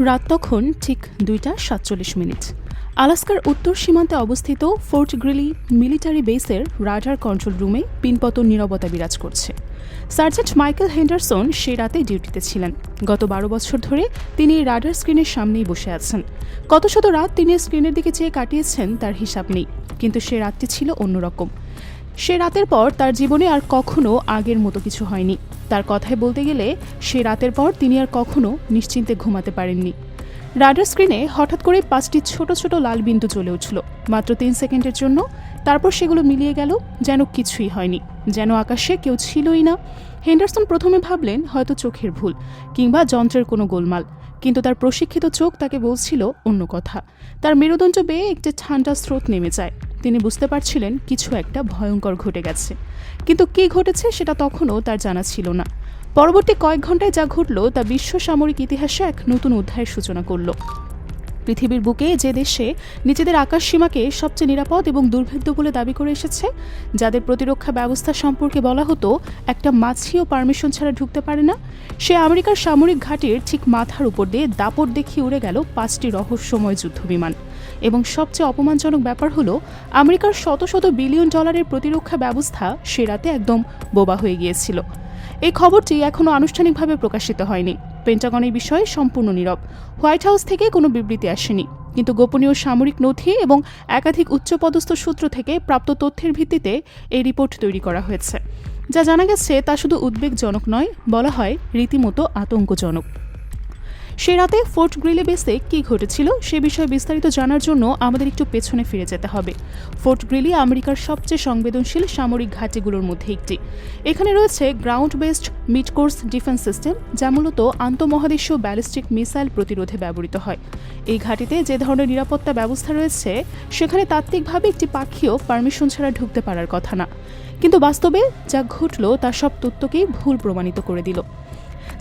রাত তখন ঠিক 2:47। আলাস্কার উত্তর সীমান্তে অবস্থিত ফোর্ট গ্রিলি মিলিটারি বেসের রাডার কন্ট্রোল রুমে পিনপতন নীরবতা বিরাজ করছে। সার্জেন্ট মাইকেল হেন্ডারসন সে রাতে ডিউটিতে ছিলেন। গত 12 বছর ধরে তিনি রাডার স্ক্রিনের সামনেই বসে আছেন। কত শত রাত তিনি স্ক্রিনের দিকে চেয়ে কাটিয়েছেন তার হিসাব নেই, কিন্তু সে রাতটি ছিল অন্যরকম। সে রাতের পর তার জীবনে আর কখনো আগের মতো কিছু হয়নি। তার কথায় বলতে গেলে সে রাতের পর তিনি আর কখনো নিশ্চিন্তে ঘুমাতে পারেননি। রাডার স্ক্রিনে হঠাৎ করে 5টি ছোট ছোট লাল বিন্দু চলে উঠল, মাত্র 3 সেকেন্ডের জন্য। তারপর সেগুলো মিলিয়ে গেল, যেন কিছুই হয়নি, যেন আকাশে কেউ ছিলই না। হেন্ডারসন প্রথমে ভাবলেন হয়তো চোখের ভুল কিংবা যন্ত্রের কোনো গোলমাল, কিন্তু তার প্রশিক্ষিত চোখ তাকে বলছিল অন্য কথা। তার মেরুদণ্ড বেয়ে একটি ঠান্ডা স্রোত নেমে যায়। তিনি বুঝতে পারছিলেন কিছু একটা ভয়ঙ্কর ঘটে গেছে, কিন্তু কী ঘটেছে সেটা তখনও তার জানা ছিল না। পরবর্তী কয়েক ঘন্টায় যা ঘটল তা বিশ্ব সামরিক ইতিহাসে এক নতুন অধ্যায়ের সূচনা করল। পৃথিবীর বুকে যে দেশে নিজেদের আকাশ সীমাকে সবচেয়ে নিরাপদ এবং দুর্ভেদ্য বলে দাবি করে এসেছে, যাদের প্রতিরক্ষা ব্যবস্থা সম্পর্কে বলা হতো একটা মাছিও পারমিশন ছাড়া ঢুকতে পারে না, সে আমেরিকার সামরিক ঘাঁটির ঠিক মাথার উপর দিয়ে দাপট দেখিয়ে উড়ে গেল 5টি রহস্যময় যুদ্ধবিমান। এবং সবচেয়ে অপমানজনক ব্যাপার হলো, আমেরিকার শত শত বিলিয়ন ডলারের প্রতিরক্ষা ব্যবস্থা সে রাতে একদম বোবা হয়ে গিয়েছিল। এই খবরটি এখনও আনুষ্ঠানিকভাবে প্রকাশিত হয়নি। পেন্টাগন এই বিষয়ে সম্পূর্ণ নীরব। হোয়াইট হাউস থেকে কোনো বিবৃতি আসেনি, কিন্তু গোপনীয় সামরিক নথি এবং একাধিক উচ্চপদস্থ সূত্র থেকে প্রাপ্ত তথ্যের ভিত্তিতে এই রিপোর্ট তৈরি করা হয়েছে। যা জানা গেছে তা শুধু উদ্বেগজনক নয়, বলা হয় রীতিমতো আতঙ্কজনক। সে রাতে ফোর্ট গ্রিলি বেসে কী ঘটেছিল সে বিষয়ে বিস্তারিত জানার জন্য আমাদের একটু পেছনে ফিরে যেতে হবে। ফোর্ট গ্রিলি আমেরিকার সবচেয়ে সংবেদনশীল সামরিক ঘাঁটিগুলোর মধ্যে একটি। এখানে রয়েছে ground based mid course defence system, যা মূলত আন্তঃমহাদেশীয় ব্যালিস্টিক মিসাইল প্রতিরোধে ব্যবহৃত হয়। এই ঘাঁটিতে যে ধরনের নিরাপত্তা ব্যবস্থা রয়েছে, সেখানে তাত্ত্বিকভাবে একটি পাখিও পারমিশন ছাড়া ঢুকতে পারার কথা না। কিন্তু বাস্তবে যা ঘটল তা সব তথ্যকেই ভুল প্রমাণিত করে দিল।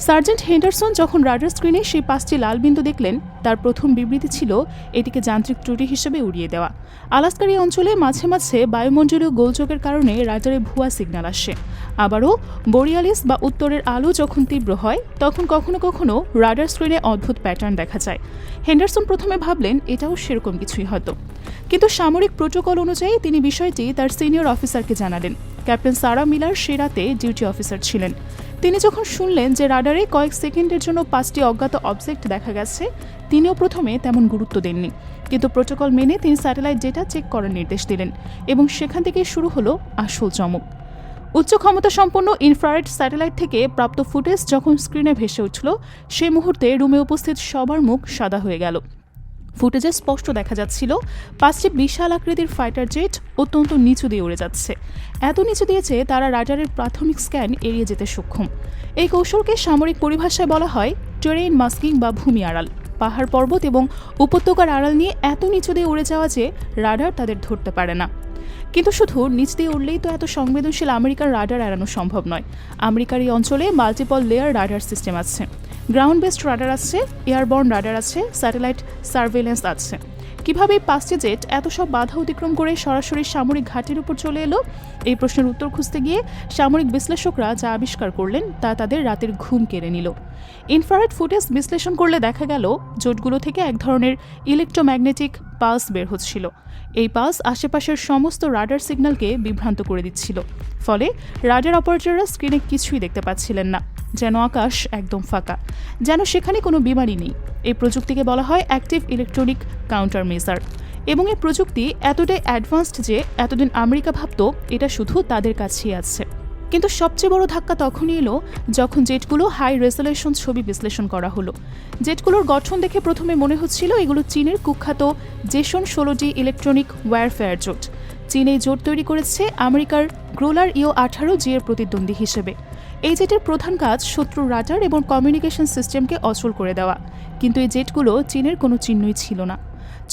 সার্জেন্ট হেন্ডারসন যখন রাডার স্ক্রিনে সেই 5টি লাল বিন্দু দেখলেন, তার প্রথম বিবৃতি ছিল এটিকে যান্ত্রিক ত্রুটি হিসেবে উড়িয়ে দেওয়া। আলাস্কার এই অঞ্চলে মাঝে মাঝে বায়ুমণ্ডলীয় গোলযোগের কারণে রাডারে ভুয়া সিগন্যাল আসে। আবারও বোরিয়ালিস বা উত্তরের আলো যখন তীব্র হয়, তখন কখনো কখনো রাডার স্ক্রিনে অদ্ভুত প্যাটার্ন দেখা যায়। হেন্ডারসন প্রথমে ভাবলেন এটাও সেরকম কিছুই হয়তো, কিন্তু সামরিক প্রোটোকল অনুযায়ী তিনি বিষয়টি তার সিনিয়র অফিসারকে জানালেন। ক্যাপ্টেন সারা মিলার সে রাতে ডিউটি অফিসার ছিলেন। তিনি যখন শুনলেন যে রাডারে কয়েক সেকেন্ডের জন্য 5টি অজ্ঞাত অবজেক্ট দেখা গেছে, তিনিও প্রথমে তেমন গুরুত্ব দেননি, কিন্তু প্রোটোকল মেনে তিনি স্যাটেলাইট ডেটা চেক করার নির্দেশ দিলেন, এবং সেখান থেকে শুরু হলো আসল চমক। উচ্চ ক্ষমতা সম্পন্ন ইনফ্রারেড স্যাটেলাইট থেকে প্রাপ্ত ফুটেজ যখন স্ক্রিনে ভেসে উঠল, সেই মুহূর্তে রুমে উপস্থিত সবার মুখ সাদা হয়ে গেল। ফুটেজে স্পষ্ট দেখা যাচ্ছিল 5টি বিশাল আকৃতির ফাইটার জেট অত্যন্ত নিচু দিয়ে উড়ে যাচ্ছে। এত নিচু দিয়েছে তারা রাডারের প্রাথমিক স্ক্যান এড়িয়ে যেতে সক্ষম। এই কৌশলকে সামরিক পরিভাষায় বলা হয় টেরেইন মাস্কিং বা ভূমি আড়াল। পাহাড় পর্বত এবং উপত্যকার আড়াল নিয়ে এত নিচু দিয়ে উড়ে যাওয়া যে রাডার তাদের ধরতে পারে না। কিন্তু শুধু নিচ দিয়ে উড়লেই তো এত সংবেদনশীল আমেরিকার রাডার এড়ানো সম্ভব নয়। আমেরিকার এই অঞ্চলে মাল্টিপল লেয়ার রাডার সিস্টেম আছে। গ্রাউন্ড বেসড রাডার আছে, এয়ারবর্ন রাডার আছে, স্যাটেলাইট সার্ভেলেন্স আছে। কীভাবে 5টি জেট এত সব বাধা অতিক্রম করে সরাসরি সামরিক ঘাঁটির উপর চলে এলো? এই প্রশ্নের উত্তর খুঁজতে গিয়ে সামরিক বিশ্লেষকরা যা আবিষ্কার করলেন তা তাদের রাতের ঘুম কেড়ে নিল। ইনফ্রারেড ফুটেজ বিশ্লেষণ করলে দেখা গেল জোটগুলো থেকে এক ধরনের ইলেকট্রোম্যাগনেটিক পালস বের হচ্ছিল। এই পালস আশেপাশের সমস্ত রাডার সিগন্যালকে বিভ্রান্ত করে দিচ্ছিল। ফলে রাডার অপারেটররা স্ক্রিনে কিছুই দেখতে পাচ্ছিলেন না, যেন আকাশ একদম ফাঁকা, যেন সেখানে কোনো বিমানই নেই। এই প্রযুক্তিকে বলা হয় অ্যাক্টিভ ইলেকট্রনিক কাউন্টার মেজার, এবং এই প্রযুক্তি এতটাই অ্যাডভান্সড যে এতদিন আমেরিকা ভাবত এটা শুধু তাদের কাছেই আছে। কিন্তু সবচেয়ে বড় ধাক্কা তখনই এলো যখন জেটগুলো হাই রেজলিউশন ছবি বিশ্লেষণ করা হলো। জেটগুলোর গঠন দেখে প্রথমে মনে হচ্ছিল এগুলো চীনের কুখ্যাত জেসন 16জি ইলেকট্রনিক ওয়্যারফেয়ার জোট। চীন এই জোট তৈরি করেছে আমেরিকার গ্রোলার ইও-18জি এর প্রতিদ্বন্দ্বী হিসেবে। এই জেটের প্রধান কাজ শত্রুর রাডার এবং কমিউনিকেশন সিস্টেমকে অচল করে দেওয়া, কিন্তু এই জেটগুলো চীনের কোনো চিহ্নই ছিল না।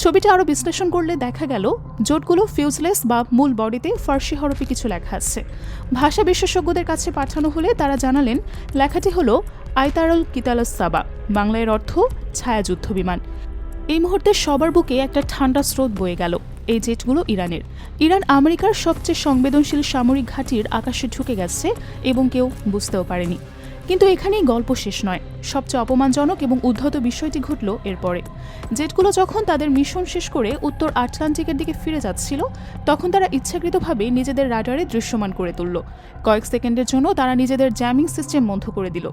ছবিটা আরও বিশ্লেষণ করলে দেখা গেল জোটগুলো ফিউজলেস বা মূল বডিতে ফার্সি হরফে কিছু লেখা আছে। ভাষা বিশেষজ্ঞদের কাছে পাঠানো হলে তারা জানালেন লেখাটি হলো আইতারল কিতালস সাবা, বাংলায় অর্থ ছায়া যুদ্ধ বিমান। এই মুহূর্তে সবার বুকে একটা ঠান্ডা স্রোত বয়ে গেল। এই জেটগুলো ইরানের। ইরান আমেরিকার সবচেয়ে সংবেদনশীল সামরিক ঘাঁটির আকাশে ঢুকে গেছে এবং কেউ বুঝতেও পারেনি। কিন্তু এখানেই গল্প শেষ নয়। সবচেয়ে অপমানজনক এবং উদ্ধত বিষয়টি ঘটল এরপরে। জেটগুলো যখন তাদের মিশন শেষ করে উত্তর আটলান্টিকের দিকে ফিরে যাচ্ছিল, তখন তারা ইচ্ছাকৃতভাবে নিজেদের রাডারে দৃশ্যমান করে তুলল। কয়েক সেকেন্ডের জন্য তারা নিজেদের জ্যামিং সিস্টেম বন্ধ করে দিল।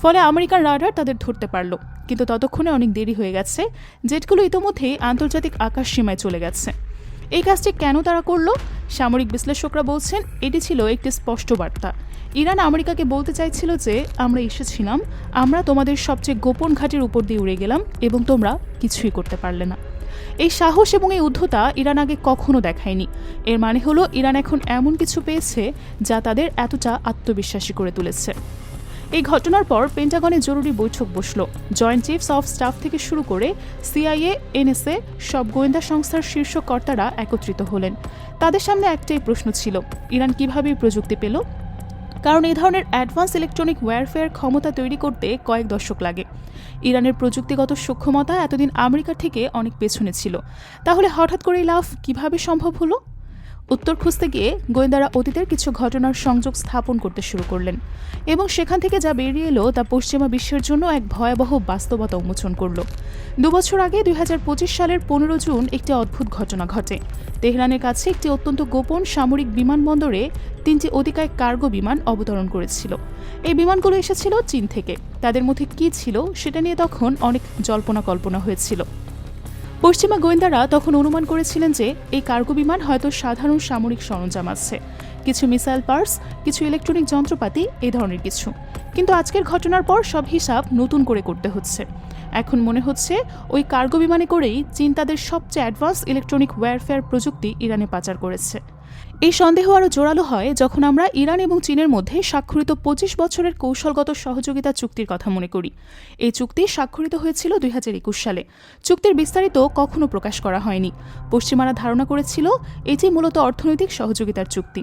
ফলে আমেরিকান রাডার তাদের ধরতে পারল। কিন্তু ততক্ষণে অনেক দেরি হয়ে গেছে। জেটগুলো ইতোমধ্যেই আন্তর্জাতিক আকাশ সীমায় চলে গেছে। এই কাজটি কেন তারা করল? সামরিক বিশ্লেষকরা বলছেন এটি ছিল একটি স্পষ্ট বার্তা। ইরান আমেরিকাকে বলতে চাইছিল যে আমরা এসেছিলাম, আমরা তোমাদের সবচেয়ে গোপন ঘাঁটির উপর দিয়ে উড়ে গেলাম এবং তোমরা কিছুই করতে পারলে না। এই সাহস এবং এই উদ্ধতা ইরান আগে কখনো দেখায়নি। এর মানে হলো ইরান এখন এমন কিছু পেয়েছে যা তাদের এতটা আত্মবিশ্বাসী করে তুলেছে। এই ঘটনার পর পেন্টাগনে জরুরি বৈঠক বসল। জয়েন্ট চিফস অফ স্টাফ থেকে শুরু করে সিআইএ, এনএসএ সব গোয়েন্দা সংস্থার শীর্ষ কর্তারা একত্রিত হলেন। তাদের সামনে একটাই প্রশ্ন ছিল, ইরান কিভাবে প্রযুক্তি পেল? কারণ এই ধরনের অ্যাডভান্স ইলেকট্রনিক ওয়্যারফেয়ার ক্ষমতা তৈরি করতে কয়েক দশক লাগে। ইরানের প্রযুক্তিগত সক্ষমতা এতদিন আমেরিকা থেকে অনেক পেছনে ছিল। তাহলে হঠাৎ করে এই লাভ কিভাবে সম্ভব হলো? উত্তর খুঁজতে গিয়ে গোয়েন্দারা অতীতের কিছু ঘটনার সংযোগ স্থাপন করতে শুরু করলেন এবং সেখান থেকে যা বেরিয়ে এলো তা পশ্চিমা বিশ্বের জন্য এক ভয়াবহ বাস্তবতা উন্মোচন করল। 2 বছর আগে 2025 সালের 15 জুন একটি অদ্ভুত ঘটনা ঘটে। তেহরানের কাছে একটি অত্যন্ত গোপন সামরিক বিমানবন্দরে 3টি অতিকায় কার্গো বিমান অবতরণ করেছিল। এই বিমানগুলো এসেছিল চীন থেকে। তাদের মধ্যে কী ছিল সেটা নিয়ে তখন অনেক জল্পনা কল্পনা হয়েছিল। পশ্চিমা গোয়েন্দারা তখন অনুমান করেছিলেন যে এই কার্গো বিমান হয়তো সাধারণ সামরিক সরঞ্জাম আছে, কিছু মিসাইল পার্টস, কিছু ইলেকট্রনিক যন্ত্রপাতি, এই ধরনের কিছু। কিন্তু আজকের ঘটনার পর সব হিসাব নতুন করে করতে হচ্ছে। এখন মনে হচ্ছে ওই কার্গো বিমানে করেই চীন তাদের সবচেয়ে অ্যাডভান্স ইলেকট্রনিক ওয়্যারফেয়ার প্রযুক্তি ইরানে পাচার করেছে। এই সন্দেহ আরও জোরালো হয় যখন আমরা ইরান এবং চীনের মধ্যে স্বাক্ষরিত 25 বছরের কৌশলগত সহযোগিতা চুক্তির কথা মনে করি। এই চুক্তি স্বাক্ষরিত হয়েছিল 2021 সালে। চুক্তির বিস্তারিত কখনো প্রকাশ করা হয়নি। পশ্চিমারা ধারণা করেছিল এটি মূলত অর্থনৈতিক সহযোগিতার চুক্তি।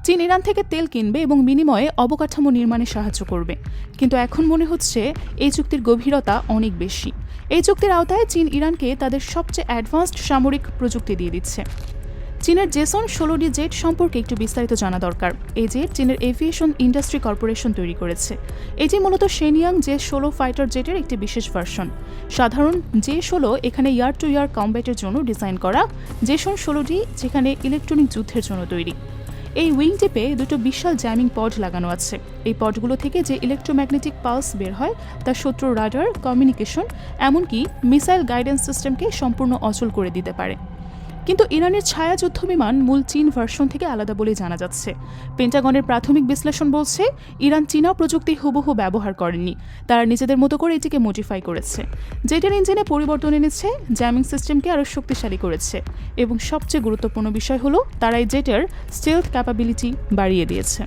চীন ইরান থেকে তেল কিনবে এবং বিনিময়ে অবকাঠামো নির্মাণে সাহায্য করবে। কিন্তু এখন মনে হচ্ছে এই চুক্তির গভীরতা অনেক বেশি। এই চুক্তির আওতায় চীন ইরানকে তাদের সবচেয়ে অ্যাডভান্সড সামরিক প্রযুক্তি দিয়ে দিচ্ছে। চীনের জেসন 16ডি জেট সম্পর্কে একটু বিস্তারিত জানা দরকার। এই জেট চীনের এভিয়েশন ইন্ডাস্ট্রি কর্পোরেশন তৈরি করেছে। এটি মূলত শেনিয়াং জে-16 ফাইটার জেটের একটি বিশেষ ভার্সন। সাধারণ জে-16 এখানে ইয়ার টু ইয়ার কমব্যাটের জন্য ডিজাইন করা, জেসন 16ডি যেখানে ইলেকট্রনিক যুদ্ধের জন্য তৈরি। এই উইং টিপে দুটো বিশাল জ্যামিং পড লাগানো আছে। এই পডগুলো থেকে যে ইলেকট্রোম্যাগনেটিক পালস বের হয় তা শত্রুর রাডার, কমিউনিকেশন, এমনকি মিসাইল গাইডেন্স সিস্টেমকে সম্পূর্ণ অচল করে দিতে পারে। কিন্তু ইরানের ছায়া যুদ্ধ বিমান মূল চীন ভার্সন থেকে আলাদা বলে জানা যাচ্ছে। পেন্টাগনের প্রাথমিক বিশ্লেষণ বলছে ইরান চীনা প্রযুক্তি হুবহু ব্যবহার করেনি, তারা নিজেদের মতো করে এটিকে মডিফাই করেছে। জেটের ইঞ্জিনে পরিবর্তন এনেছে, জ্যামিং সিস্টেমকে আরও শক্তিশালী করেছে এবং সবচেয়ে গুরুত্বপূর্ণ বিষয় হলো তারা এই জেটের স্টেলথ ক্যাপাবিলিটি বাড়িয়ে দিয়েছে।